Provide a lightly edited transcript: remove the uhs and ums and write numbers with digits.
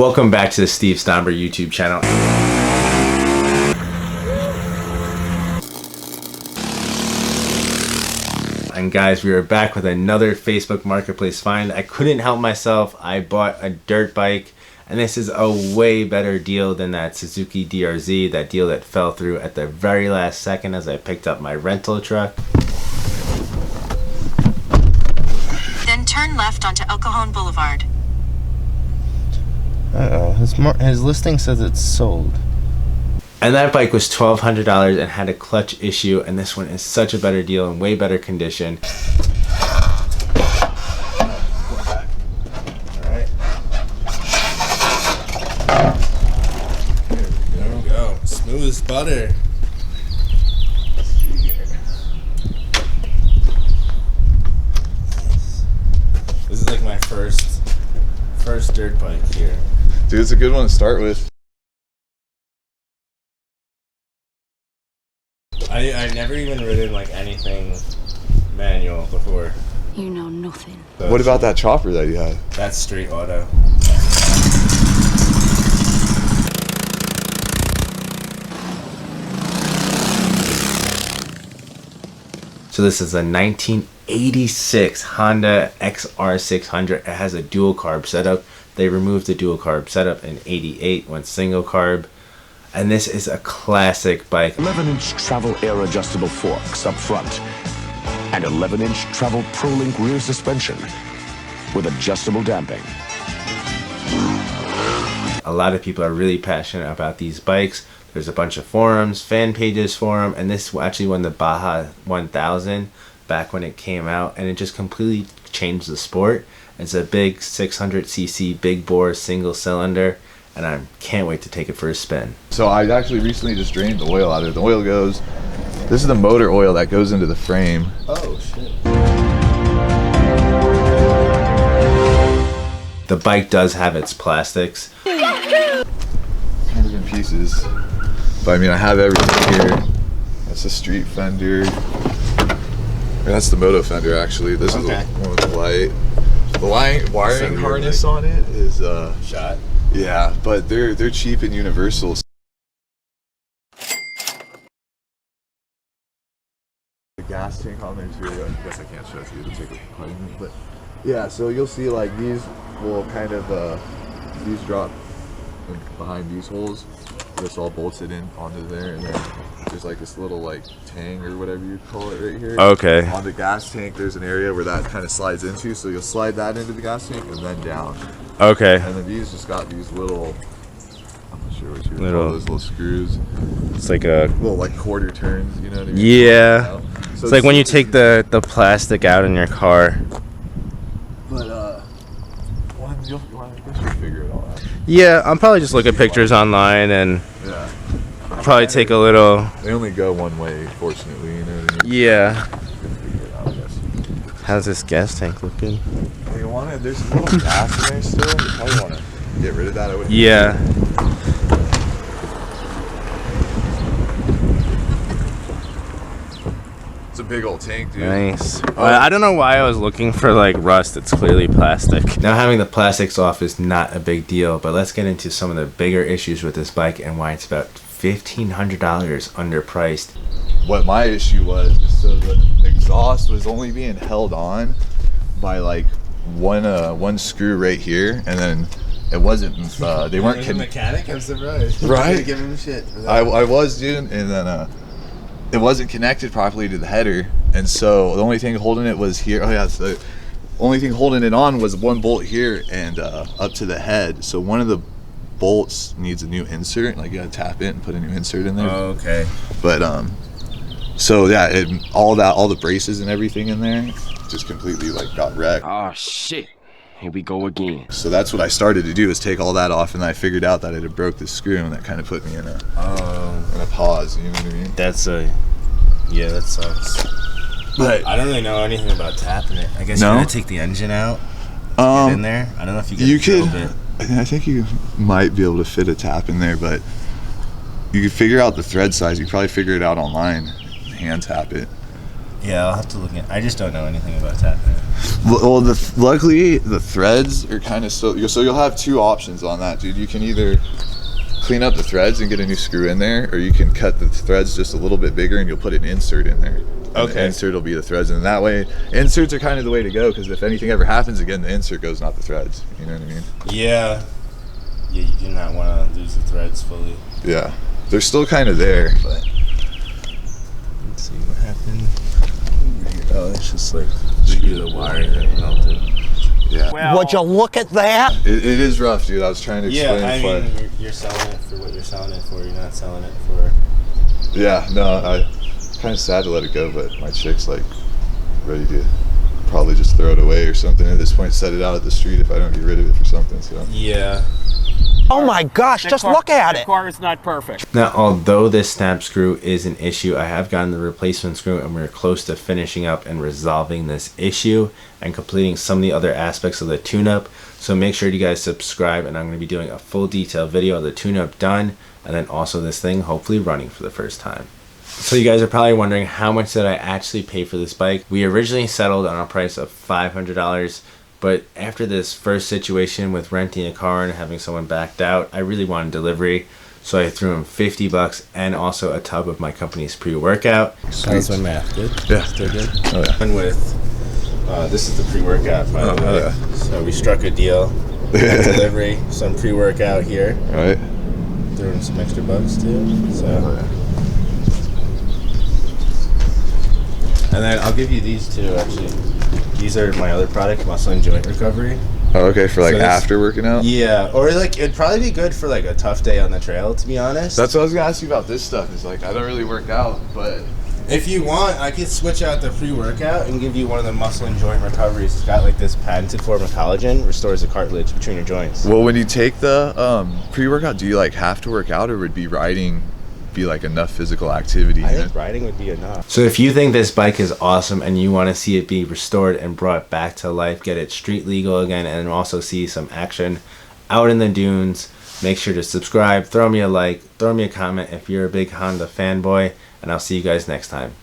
Welcome back to the Steve Stomber YouTube channel. And guys, we are back with another Facebook Marketplace find. I couldn't help myself. I bought a dirt bike, and this is a way better deal than that Suzuki DRZ, that deal that fell through at the very last second as I picked up my rental truck. Then turn left onto El Cajon Boulevard. His listing says it's sold. And that bike was $1,200 and had a clutch issue, and this one is such a better deal and way better condition. Alright. There we go. Smooth as butter. This is like my first dirt bike here. Dude, it's a good one to start with. I never even ridden like anything manual before. You know nothing. So What about that chopper that you had? That's straight auto. So this is a 1986 Honda XR600. It has a dual carb setup. They removed the dual carb setup in '88, went single carb. And this is a classic bike. 11-inch travel air adjustable forks up front and 11-inch travel ProLink rear suspension with adjustable damping. A lot of people are really passionate about these bikes. There's a bunch of forums, fan pages for them, and this actually won the Baja 1000 back when it came out, and it just completely changed the sport. It's a big 600cc big bore single cylinder, and I can't wait to take it for a spin. So I actually recently just drained the oil out of it. The oil goes, this is the motor oil that goes into the frame. Oh shit. The bike does have its plastics. Kind of in pieces. But I mean, I have everything here. That's a street fender. Or that's the moto fender actually. This is the one with the light. The wiring harness on it is Shot. yeah, but they're cheap and universal. The gas tank on there too. I guess I can't show it to you. It'll take quite a minute, but yeah. So you'll see like these will kind of these drop behind these holes. This all bolted in onto there, and then there's like this little like tang or whatever you call it right here. Okay. On the gas tank, there's an area where that kind of slides into, so you'll slide that into the gas tank and then down. Okay. And then these just got these little, I'm not sure what you would call those little screws. It's like a Little like quarter turns, you know what I mean? yeah. So It's like when you take the plastic out in your car. But I guess you'll figure it all out. Yeah, I'll probably just look at pictures online and Yeah. probably take a little. They only go one way, fortunately, you know what I mean? Yeah. Figure it out, I guess. How's this gas tank looking? Well, you want to, there's a little gas in there still. You probably want to get rid of that. I wouldn't. Yeah. It's a big old tank, dude. Nice. I don't know why I was looking for like rust. It's clearly plastic. Now having the plastics off is not a big deal, but let's get into some of the bigger issues with this bike and why it's about $1,500 underpriced. What my issue was, so the exhaust was only being held on by like one screw right here, and then it wasn't. They weren't. A mechanic? I'm surprised. Right? Give him shit. For that. I was, dude, and then it wasn't connected properly to the header, and so the only thing holding it was here. Oh yeah, so the only thing holding it on was one bolt here and up to the head. So one of the bolts needs a new insert. Like you gotta tap it and put a new insert in there. Oh, okay. But so yeah, all the braces and everything in there just completely like got wrecked. Oh shit. Here we go again. So that's what I started to do, is take all that off, and I figured out that it had broke the screw, and that kind of put me in a pause. You know what I mean? Yeah, that sucks. But I don't really know anything about tapping it. I guess No? you gotta take the engine out. Get in there. I don't know if you can. you could. It. I think you might be able to fit a tap in there, but you could figure out the thread size. You could probably figure it out online. Hand tap it. Yeah, I'll have to look at. I just don't know anything about tapping it. Well, luckily the threads are kind of so you'll have two options on that, dude. You can either clean up the threads and get a new screw in there, or you can cut the threads just a little bit bigger and you'll put an insert in there. Okay. The insert will be the threads, and that way inserts are kind of the way to go, because if anything ever happens again, the insert goes, not the threads. You know what I mean? Yeah. You do not want to lose the threads fully. Yeah, they're still kind of there, but let's see what happened. Oh, it's just like the wire that melted. Yeah. Well, would you look at that? It is rough, dude. I was trying to explain. Yeah, I mean, you're selling it for what you're selling it for. You're not selling it for. Yeah, no, I kind of sad to let it go, but my chick's like ready to probably just throw it away or something at this point. Set it out at the street if I don't get rid of it for something. So. Yeah. Oh my gosh, just look at it. The car is not perfect. Now, although this snap screw is an issue, I have gotten the replacement screw and we're close to finishing up and resolving this issue and completing some of the other aspects of the tune-up. So make sure you guys subscribe, and I'm going to be doing a full detailed video of the tune-up done, and then also this thing hopefully running for the first time. So you guys are probably wondering, how much did I actually pay for this bike? We originally settled on a price of $500. But after this first situation with renting a car and having someone backed out, I really wanted delivery. So I threw him $50 and also a tub of my company's pre-workout. How's my math? Good? Yeah. Still good? Oh, yeah. And with, this is the pre-workout, by the way. Oh, yeah. So we struck a deal. Delivery, some pre-workout here. All right. Threw in some extra bucks too. So. Oh, yeah. And then I'll give you these two, actually. These are my other product, muscle and joint recovery. Oh, okay, for like So after working out? Yeah, or like it'd probably be good for like a tough day on the trail, to be honest. That's what I was gonna ask you about this stuff. Is like, I don't really work out, but if you want, I could switch out the pre-workout and give you one of the muscle and joint recoveries. It's got like this patented form of collagen, restores the cartilage between your joints. well, when you take the pre-workout, do you like have to work out, or would be riding be like enough physical activity? I think riding would be enough. So if you think this bike is awesome and you want to see it be restored and brought back to life, get it street legal again, and also see some action out in the dunes, make sure to subscribe, throw me a like, throw me a comment if you're a big Honda fanboy, and I'll see you guys next time.